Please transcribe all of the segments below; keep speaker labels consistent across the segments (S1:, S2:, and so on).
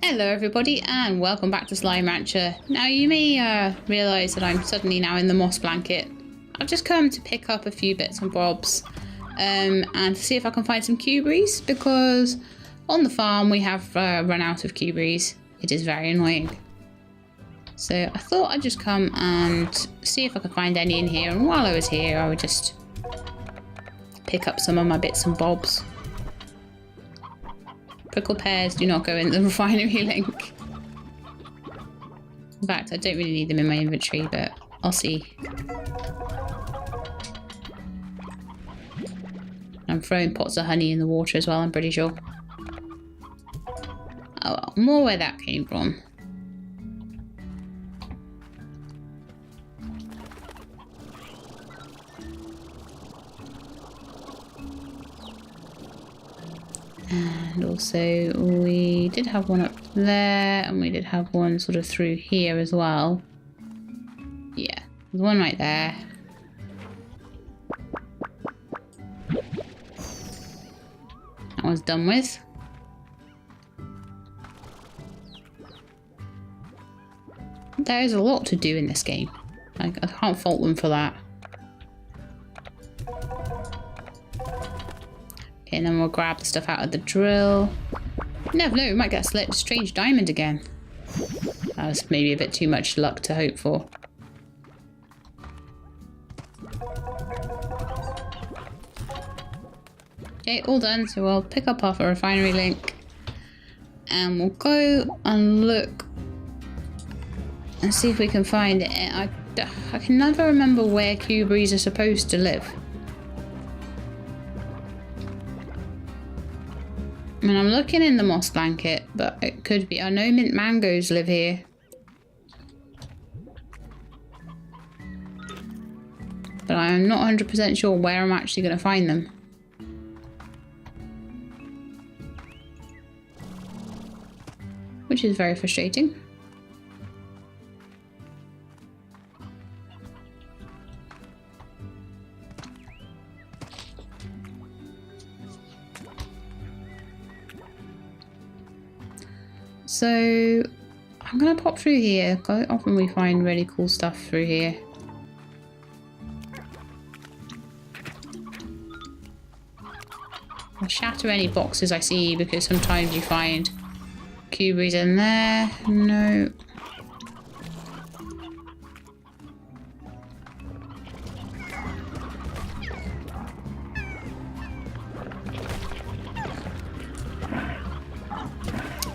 S1: Hello everybody and welcome back to Slime Rancher. Now you may realise that I'm suddenly now in the moss blanket. I've just come to pick up a few bits and bobs and to see if I can find some cuberies, because on the farm we have run out of cuberies. It is very annoying. So I thought I'd just come and see if I could find any in here, and while I was here I would just pick up some of my bits and bobs. Prickle pears do not go in the refinery link. In fact, I don't really need them in my inventory, but I'll see. I'm throwing pots of honey in the water as well, I'm pretty sure. Oh well, more where that came from. And also we did have one up there, and we did have one sort of through here as well. Yeah, there's one right there. That one's done with. There's a lot to do in this game. I can't fault them for that. Okay, and then we'll grab the stuff out of the drill. You never know, we might get a strange diamond again. That was maybe a bit too much luck to hope for. Okay, all done. So we'll pick up off a refinery link and we'll go and look and see if we can find it. I can never remember where cuberies are supposed to live. I mean, I'm looking in the moss blanket, but it could be. I know mint mangoes live here. But I'm not 100% sure where I'm actually going to find them. Which is very frustrating. So I'm gonna pop through here. Quite often we find really cool stuff through here. I'll shatter any boxes I see, because sometimes you find cuberies in there. No.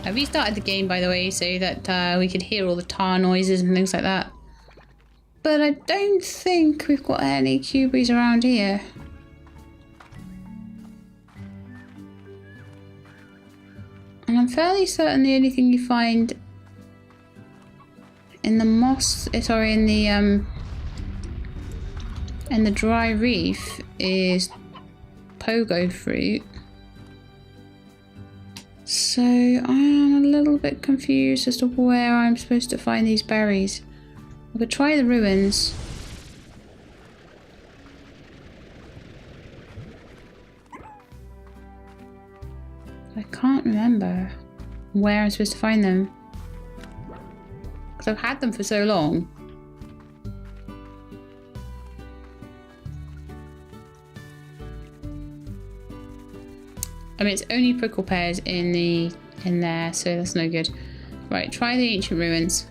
S1: I restarted the game, by the way, so that we could hear all the tar noises and things like that. But I don't think we've got any cuberies around here. And I'm fairly certain the only thing you find in the moss, sorry, in the dry reef is pogo fruit. So I'm a little bit confused as to where I'm supposed to find these berries. I could try the ruins. I can't remember where I'm supposed to find them, because I've had them for so long. I mean, it's only prickle pears in there, so that's no good. Right, try the ancient ruins.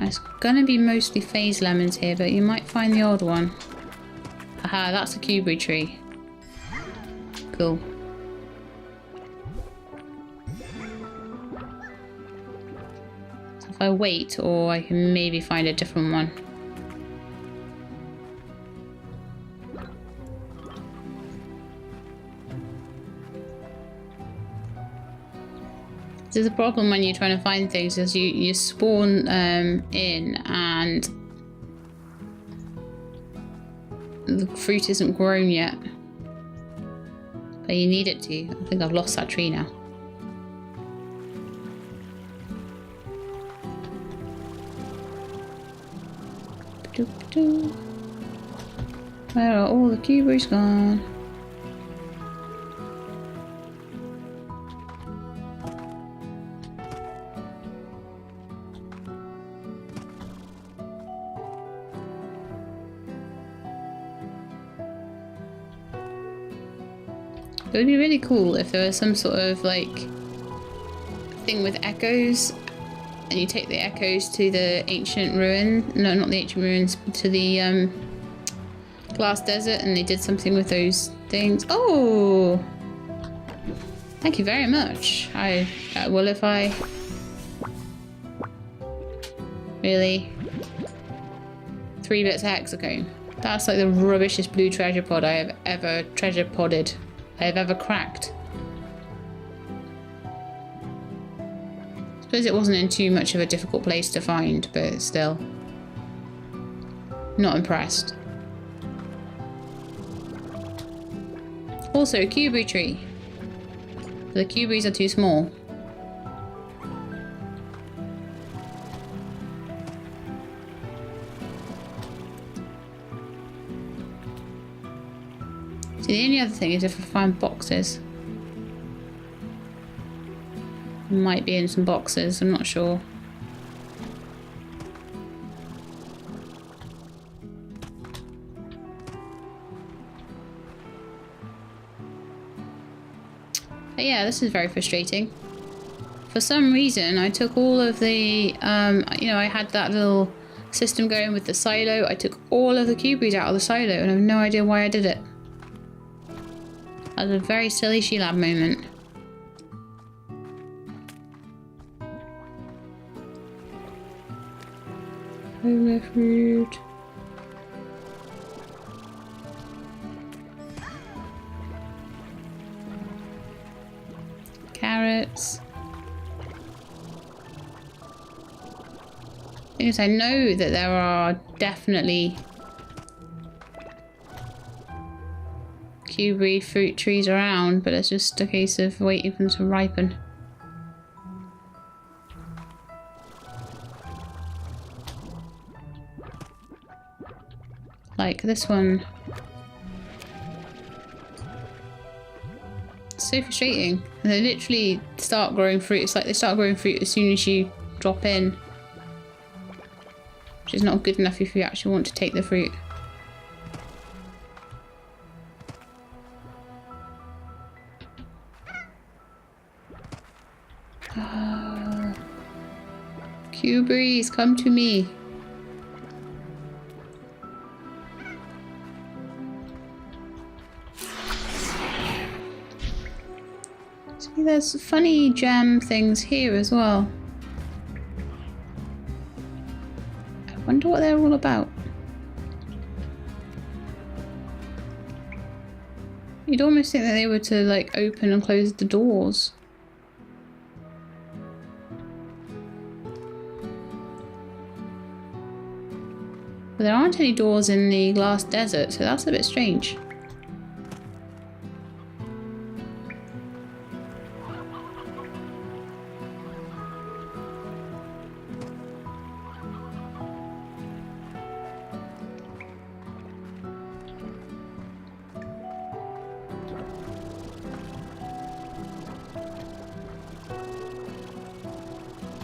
S1: It's gonna be mostly phase lemons here, but you might find the odd one. Aha, that's a cubery tree. Cool. If I wait, or I can maybe find a different one. There's a problem when you're trying to find things, is you spawn in and the fruit isn't grown yet. But you need it to. I think I've lost that tree now. Where are all the cuties gone? It would be really cool if there was some sort of like thing with echoes, and you take the echoes to the ancient ruin. No, not the ancient ruins, to the glass desert, and they did something with those things. Oh, thank you very much. Well, if I really 3 bits of hexacomb. That's like the rubbishest blue treasure pod I have ever cracked. Suppose it wasn't in too much of a difficult place to find, but still. Not impressed. Also, a cubery tree. The cuberies are too small. So the only other thing is if I find boxes. Might be in some boxes, I'm not sure. But yeah, this is very frustrating. For some reason, I took all of the, I had that little system going with the silo. I took all of the cuberies out of the silo, and I have no idea why I did it. That was a very silly She-Lab moment. Polar fruit. Carrots. Because I know that there are definitely cubery fruit trees around, but it's just a case of waiting for them to ripen. Like this one. It's so frustrating. And they literally start growing fruit. It's like they start growing fruit as soon as you drop in. Which is not good enough if you actually want to take the fruit. Oh. Cuberies, come to me. See, there's funny gem things here as well. I wonder what they're all about. You'd almost think that they were to like open and close the doors. But there aren't any doors in the glass desert, so that's a bit strange.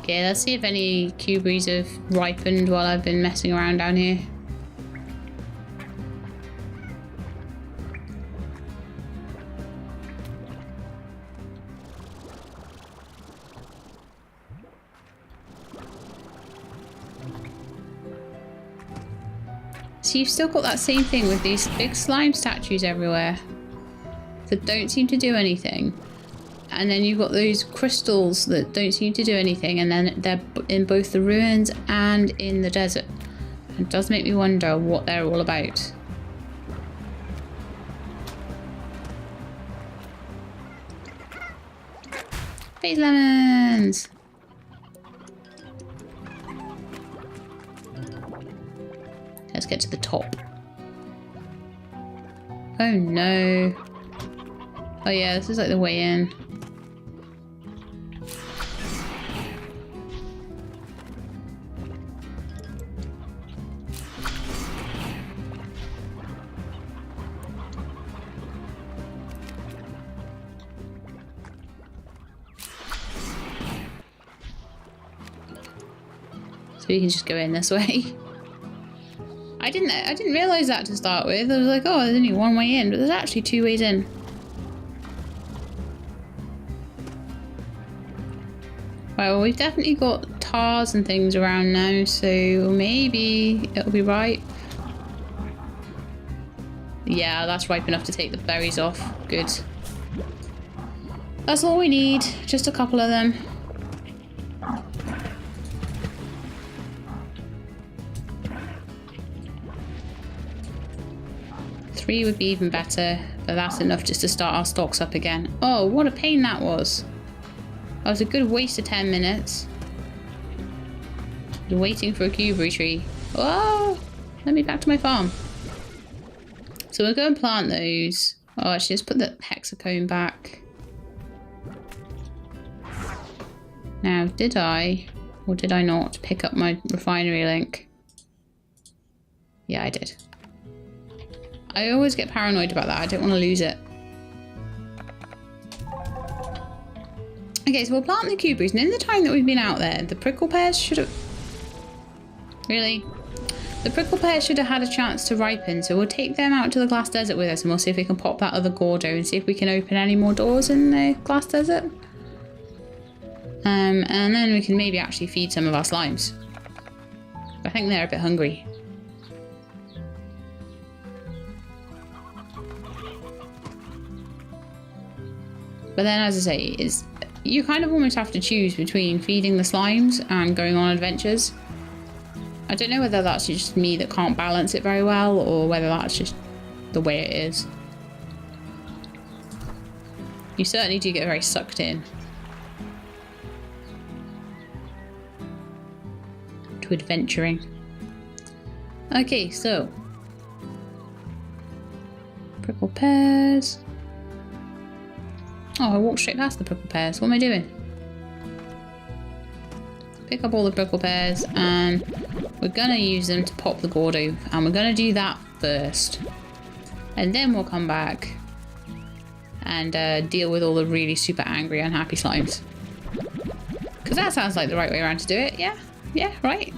S1: Okay, let's see if any cuberies have ripened while I've been messing around down here. So you've still got that same thing with these big slime statues everywhere that don't seem to do anything. And then you've got those crystals that don't seem to do anything, and then they're in both the ruins and in the desert. It does make me wonder what they're all about. Phase lemons! Let's get to the top. Oh no. Oh yeah, this is like the way in. So we can just go in this way. I didn't realise that to start with. I was like, oh, there's only one way in, but there's actually 2 ways in. Well, we've definitely got tars and things around now, so maybe it'll be ripe. Yeah, that's ripe enough to take the berries off. Good. That's all we need. Just a couple of them. Three would be even better, but that's enough just to start our stocks up again. Oh, what a pain that was. That was a good waste of 10 minutes. Waiting for a cuberry tree. Oh, let me back to my farm. So we'll go and plant those. Oh, actually, let's put the hexacone back. Now, did I, or did I not, pick up my refinery link? Yeah, I did. I always get paranoid about that. I don't want to lose it. Okay, so we'll plant the cuberries, and in the time that we've been out there, the prickle pears should have... Really? The prickle pears should have had a chance to ripen, so we'll take them out to the glass desert with us, and we'll see if we can pop that other gordo and see if we can open any more doors in the glass desert. And then we can maybe actually feed some of our slimes. I think they're a bit hungry. But then, as I say, you kind of almost have to choose between feeding the slimes and going on adventures. I don't know whether that's just me that can't balance it very well, or whether that's just the way it is. You certainly do get very sucked in to adventuring. Okay, so prickle pears. Oh, I walked straight past the prickle pears. What am I doing? Pick up all the prickle pears, and we're gonna use them to pop the gordo, and we're gonna do that first, and then we'll come back and deal with all the really super angry, unhappy slimes. Because that sounds like the right way around to do it. Yeah, yeah, right.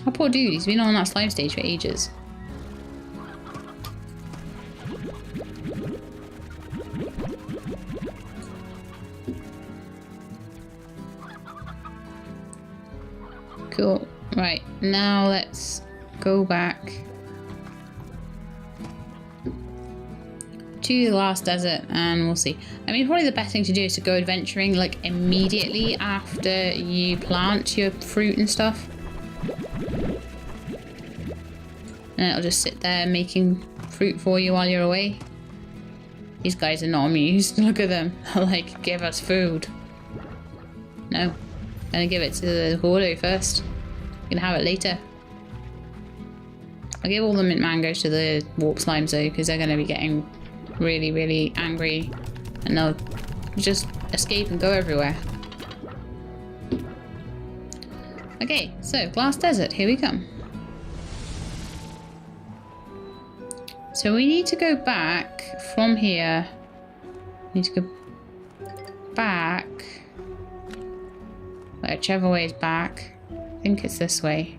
S1: Oh, poor dude, he's been on that slime stage for ages. Cool. Right, now let's go back to the last desert and we'll see. I mean, probably the best thing to do is to go adventuring like immediately after you plant your fruit and stuff. And it'll just sit there making fruit for you while you're away. These guys are not amused. Look at them. Like, give us food. No. Gonna give it to the gordo first. You can have it later. I'll give all the mint mangoes to the warp slimes though, because they're gonna be getting really, really angry, and they'll just escape and go everywhere. Okay, so glass desert, here we come. So we need to go back from here. We need to go back. Whichever way is back. I think it's this way.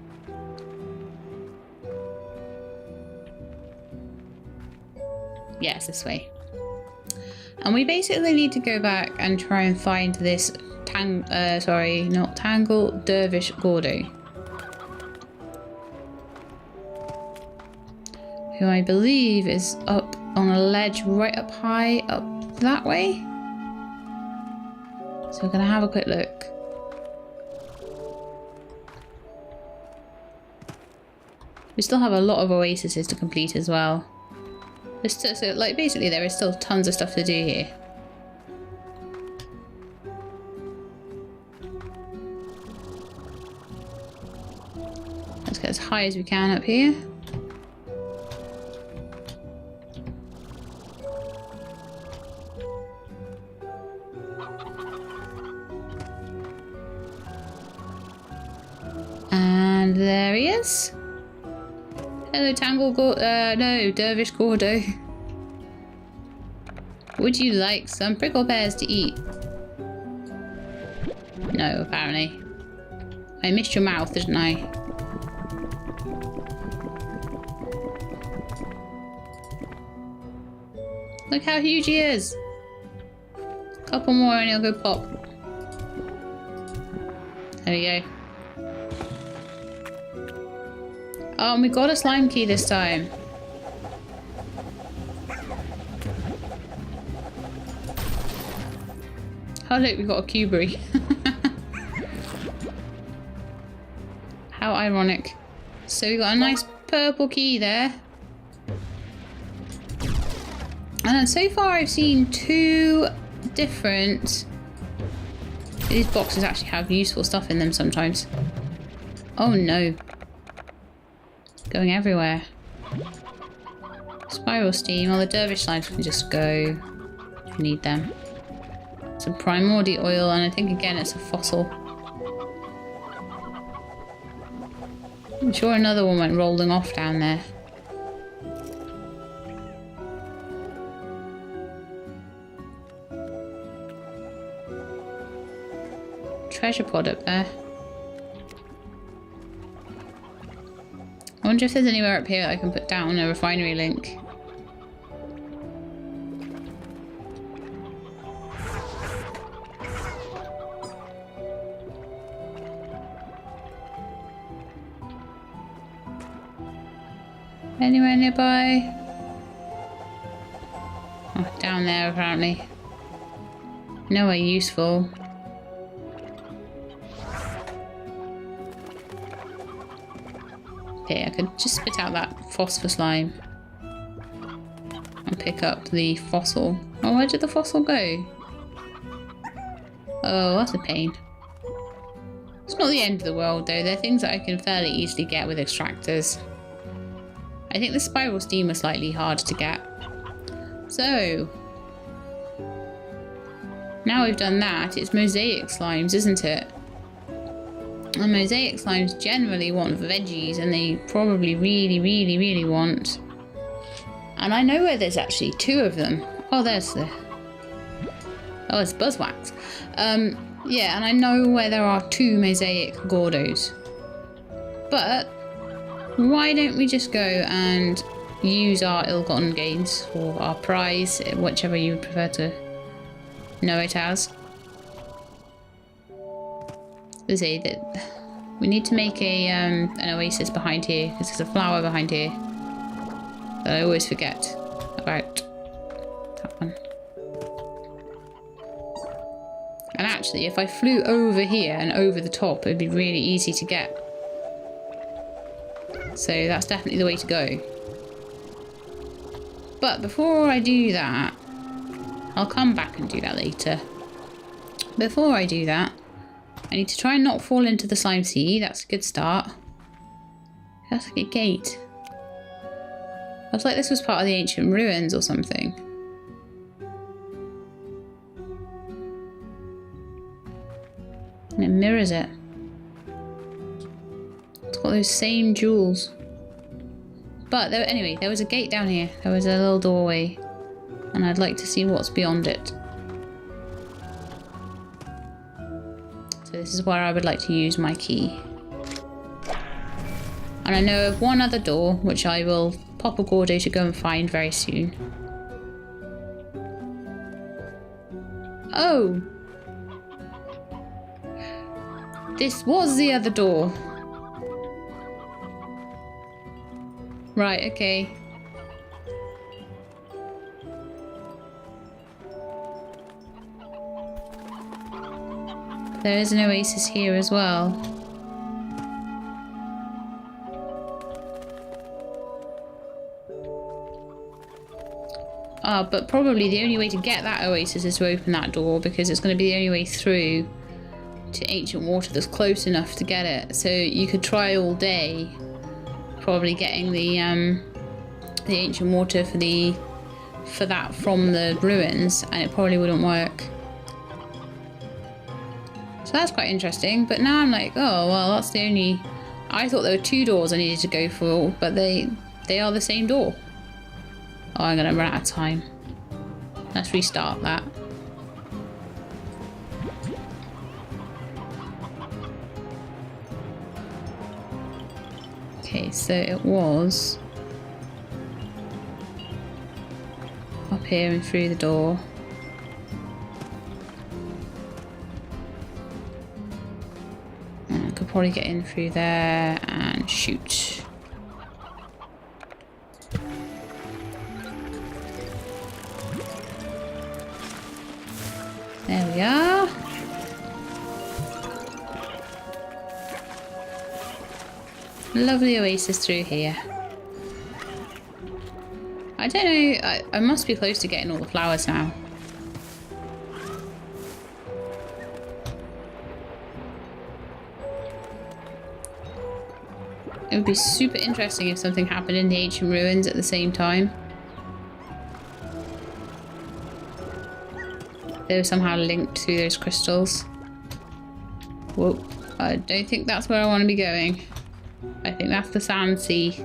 S1: Yes, this way. And we basically need to go back and try and find this Tangle Dervish gordo. Who I believe is up on a ledge right up high up that way. So we're gonna have a quick look. We still have a lot of oases to complete as well. So like basically there is still tons of stuff to do here. Let's get as high as we can up here. And there he is. Hello, no, Dervish gordo. Would you like some prickle pears to eat? No, apparently. I missed your mouth, didn't I? Look how huge he is! Couple more and he'll go pop. There we go. Oh, and we got a slime key this time. Oh look, we got a cubery. How ironic. So we got a nice purple key there. And so far I've seen 2 different... These boxes actually have useful stuff in them sometimes. Oh no. Going everywhere. Spiral steam. Well, the Dervish slimes can just go. If you need them. Some primordial oil, and I think again it's a fossil. I'm sure another one went rolling off down there. Treasure pod up there. I wonder if there's anywhere up here that I can put down a refinery link. Anywhere nearby? Oh, down there apparently. Nowhere useful. Okay, I could just spit out that phosphor slime and pick up the fossil. Oh, where did the fossil go? Oh, that's a pain. It's not the end of the world though. They're things that I can fairly easily get with extractors. I think the spiral steam was slightly hard to get. So, now we've done that, it's mosaic slimes, isn't it? And mosaic slimes generally want veggies, and they probably really want. And I know where there's actually 2 of them. Oh, there's the... Oh, it's buzzwax. Yeah, and I know where there are 2 mosaic gordos. But why don't we just go and use our ill-gotten gains, or our prize, whichever you prefer to know it as. Let's see, that we need to make a an oasis behind here, because there's a flower behind here that I always forget about. That one. And actually, if I flew over here and over the top, it'd be really easy to get. So that's definitely the way to go. But before I do that, I'll come back and do that later. Before I do that, I need to try and not fall into the slime sea. That's a good start. That's like a gate. I was like this was part of the ancient ruins or something. And it mirrors it. It's got those same jewels. But there, anyway, there was a gate down here. There was a little doorway. And I'd like to see what's beyond it. So this is where I would like to use my key. And I know of one other door, which I will pop a gordo to go and find very soon. Oh! This was the other door. Right, okay. There is an oasis here as well. Ah, but probably the only way to get that oasis is to open that door, because it's going to be the only way through to ancient water that's close enough to get it. So you could try all day, probably getting the ancient water for that from the ruins, and it probably wouldn't work. So that's quite interesting. But now I'm like, oh well, that's the only. I thought there were 2 doors I needed to go for, but they are the same door. Oh, I'm gonna run out of time. Let's restart that. Okay, so it was up here and through the door. And I could probably get in through there and shoot. There we are. Lovely oasis through here. I don't know, I must be close to getting all the flowers now. It would be super interesting if something happened in the ancient ruins at the same time. They were somehow linked to those crystals. Whoa, I don't think that's where I want to be going. I think that's the sand sea.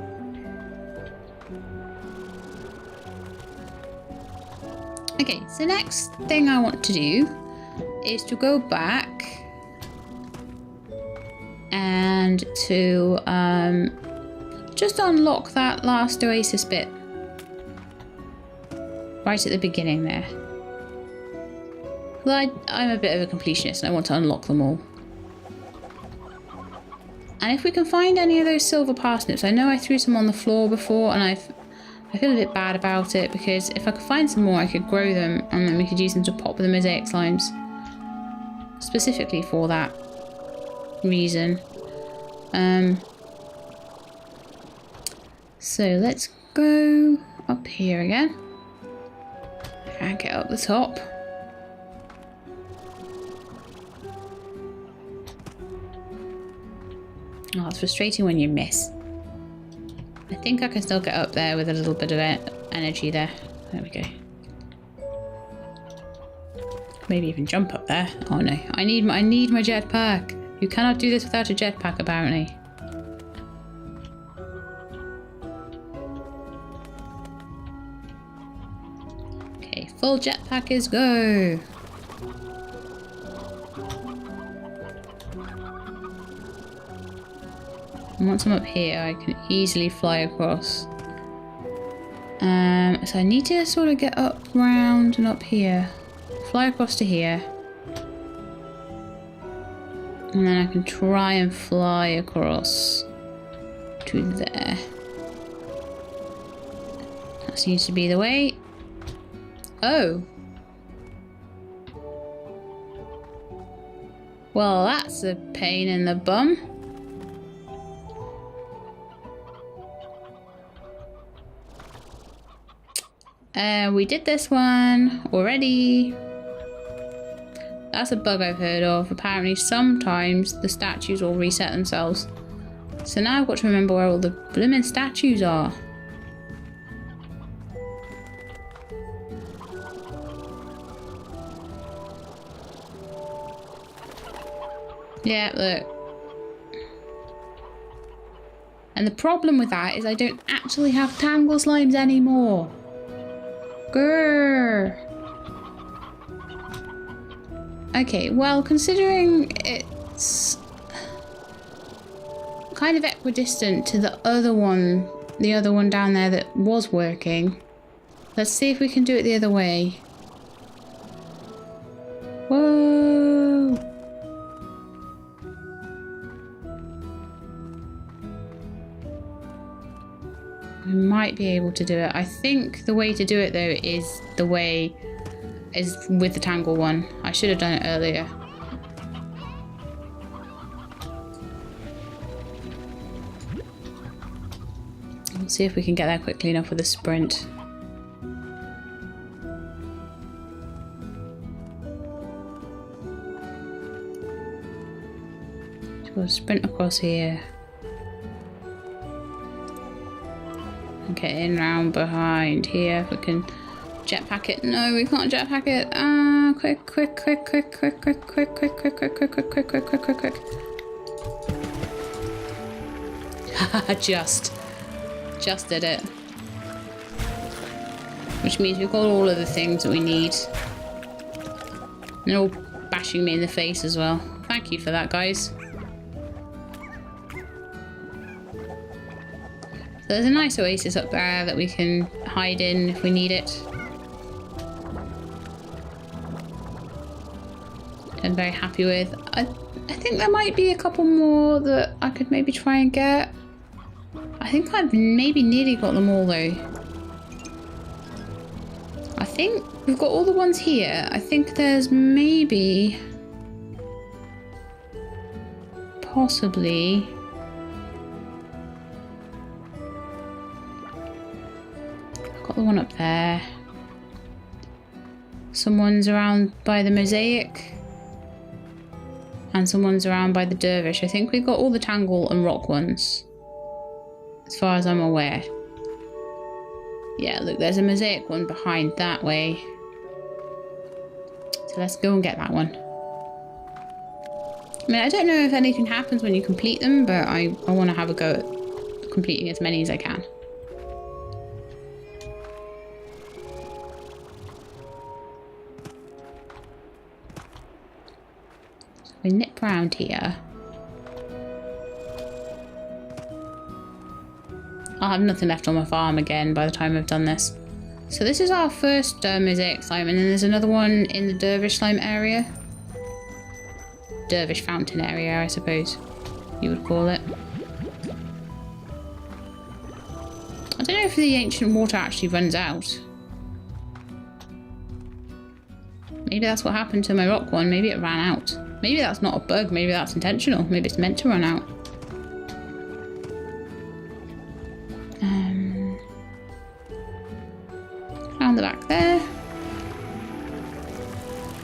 S1: Okay, so next thing I want to do is to go back and to just unlock that last oasis bit. Right at the beginning there. Well, I'm a bit of a completionist and I want to unlock them all. And if we can find any of those silver parsnips, I know I threw some on the floor before and I feel a bit bad about it because if I could find some more I could grow them and then we could use them to pop the mosaic slimes. Specifically for that reason. So let's go up here again. Can't get up the top. Oh, it's frustrating when you miss. I think I can still get up there with a little bit of energy there. There we go. Maybe even jump up there. Oh no, I need my jetpack. You cannot do this without a jetpack, apparently. Okay, full jetpack is go. And once I'm up here, I can easily fly across. So I need to sort of get up, round, and up here. Fly across to here. And then I can try and fly across to there. That seems to be the way. Oh. Well, that's a pain in the bum. We did this one already. That's a bug I've heard of. Apparently sometimes the statues will reset themselves. So now I've got to remember where all the blooming statues are. Yeah, look. And the problem with that is I don't actually have tangle slimes anymore. Grrr. Okay, well, considering it's kind of equidistant to the other one down there that was working, let's see if we can do it the other way. Whoa! I might be able to do it. I think the way to do it though is with the tangle one. I should have done it earlier. We'll see if we can get there quickly enough with a sprint. Just gotta sprint across here. Get in round behind here. If we can jetpack it. No, we can't jetpack it. Ah, quick. Just did it. Which means we've got all of the things that we need. And they're all bashing me in the face as well. Thank you for that, guys. there's a nice oasis up there that we can hide in if we need it. I'm very happy with. I think there might be a couple more that I could maybe try and get. I think I've maybe nearly got them all though. I think we've got all the ones here. I think there's maybe... possibly... I've got the one up there. Someone's around by the mosaic. And someone's around by the Dervish. I think we've got all the Tangle and Rock ones. As far as I'm aware. Yeah, look, there's a mosaic one behind that way. So let's go and get that one. I mean, I don't know if anything happens when you complete them, but I want to have a go at completing as many as I can. So we nip round here. I'll have nothing left on my farm again by the time I've done this. So this is our first mosaic slime, and then there's another one in the Dervish slime area. Dervish fountain area, I suppose you would call it. I don't know if the ancient water actually runs out. Maybe that's what happened to my rock one. Maybe it ran out. Maybe that's not a bug. Maybe that's intentional. Maybe it's meant to run out. Around the back there.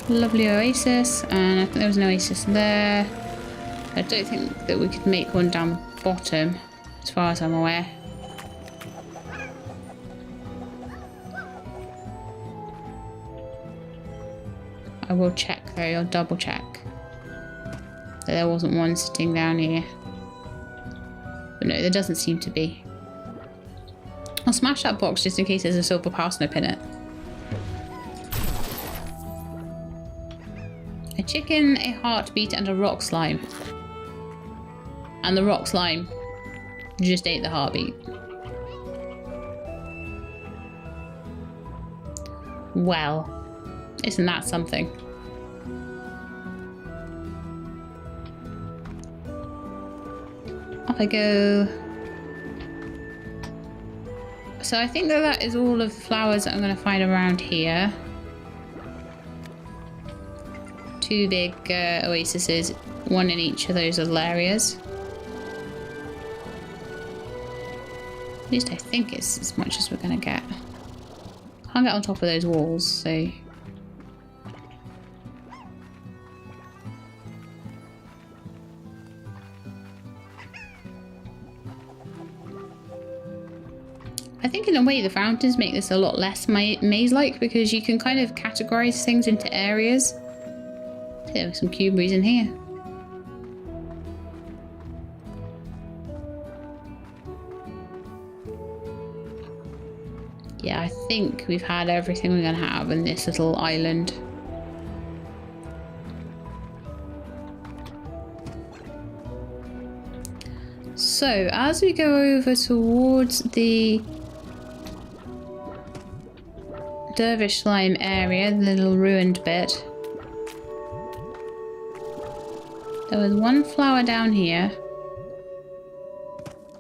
S1: Lovely oasis, and I think there was an oasis there. I don't think that we could make one down the bottom, as far as I'm aware. I will check though, I'll double check that there wasn't one sitting down here. But no, there doesn't seem to be. I'll smash that box just in case there's a silver parsnip in it. A chicken, a heartbeat, and a rock slime. And the rock slime just ate the heartbeat. Well, isn't that something? Off I go. So I think that that is all of the flowers that I'm going to find around here. Two big oases, one in each of those little areas. At least I think it's as much as we're going to get. Can't get on top of those walls, so... I think in a way the fountains make this a lot less maze-like because you can kind of categorize things into areas. There are some cuberies in here. Yeah, I think we've had everything we're going to have in this little island. So, as we go over towards the Dervish slime area, the little ruined bit, there was one flower down here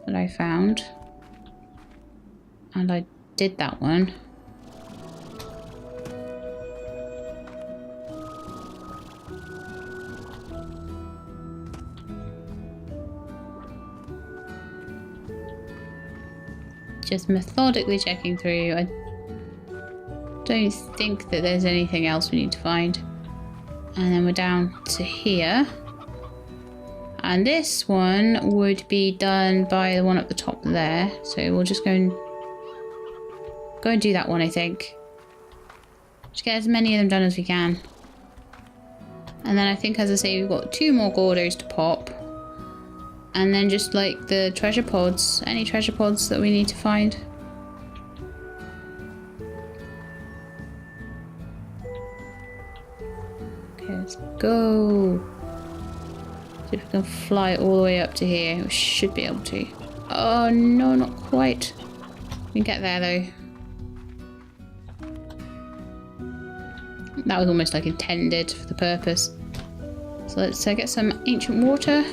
S1: that I found, and I did that one. Just methodically checking through. I don't think that there's anything else we need to find. And then we're down to here. And this one would be done by the one up the top there. So we'll just go and do that one, I think. Just get as many of them done as we can. And then I think, as I say, we've got 2 more gordos to pop. And then just like the treasure pods, any treasure pods that we need to find. Okay, let's go. See if we can fly all the way up to here. We should be able to. Oh no, not quite. We can get there though. That was almost like intended for the purpose. So let's get some ancient water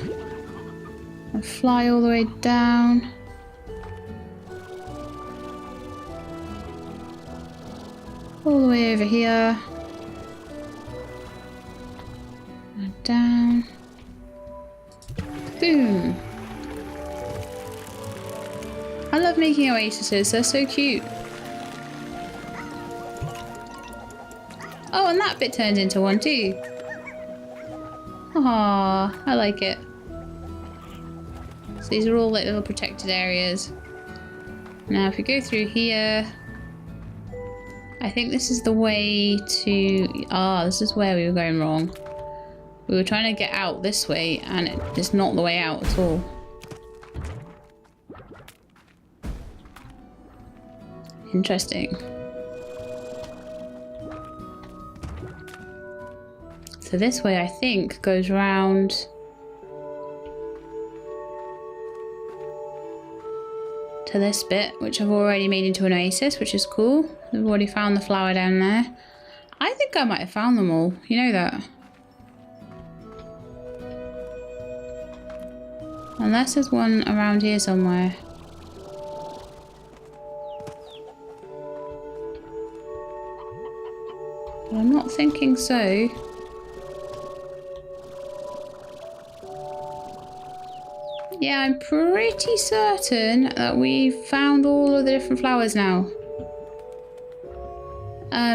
S1: and fly all the way down. All the way over here. And down. Boom. I love making oases, they're so cute. Oh, and that bit turns into one too. Aww, I like it. So these are all like little protected areas. Now if we go through here, I think this is the way to... this is where we were going wrong. We were trying to get out this way and it's not the way out at all. Interesting. So this way, I think, goes round to this bit, which I've already made into an oasis, which is cool. We've already found the flower down there. I think I might have found them all. You know that? Unless there's one around here somewhere. But I'm not thinking so. Yeah, I'm pretty certain that we've found all of the different flowers now.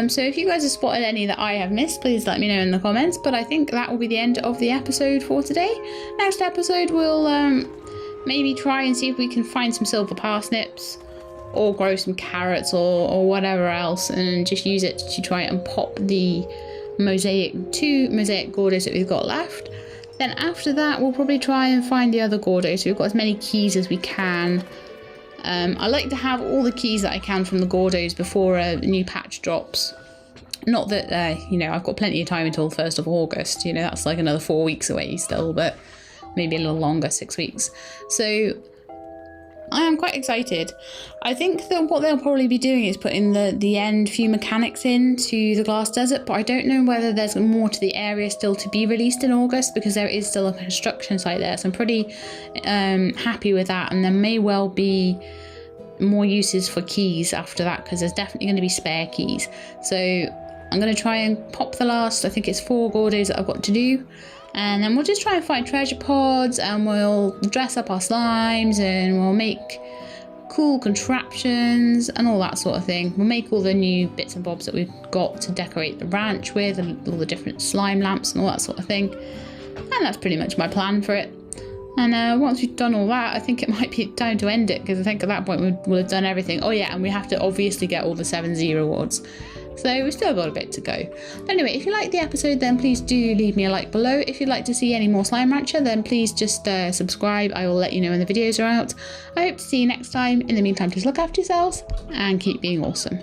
S1: So if you guys have spotted any that I have missed, please let me know in the comments. But I think that will be the end of the episode for today. Next episode, we'll maybe try and see if we can find some silver parsnips or grow some carrots or whatever else and just use it to try and pop the two mosaic gordos that we've got left. Then after that, we'll probably try and find the other gordos. So we've got as many keys as we can. I like to have all the keys that I can from the gordos before a new patch drops. Not that, you know, I've got plenty of time until 1st of August. You know, that's like another 4 weeks away still, but maybe a little longer, 6 weeks. So I am quite excited. I think that what they'll probably be doing is putting the end few mechanics into the Glass Desert, but I don't know whether there's more to the area still to be released in August because there is still a construction site there. So I'm pretty happy with that, and there may well be more uses for keys after that because there's definitely going to be spare keys. So I'm going to try and pop the last, I think it's 4 gordos that I've got to do. And then we'll just try and find treasure pods and we'll dress up our slimes and we'll make cool contraptions and all that sort of thing. We'll make all the new bits and bobs that we've got to decorate the ranch with and all the different slime lamps and all that sort of thing. And that's pretty much my plan for it. And once we've done all that, I think it might be time to end it because I think at that point we'll have done everything. Oh yeah, and we have to obviously get all the 7Z rewards. So we've still got a bit to go. But anyway, if you liked the episode, then please do leave me a like below. If you'd like to see any more Slime Rancher, then please just subscribe. I will let you know when the videos are out. I hope to see you next time. In the meantime, please look after yourselves and keep being awesome.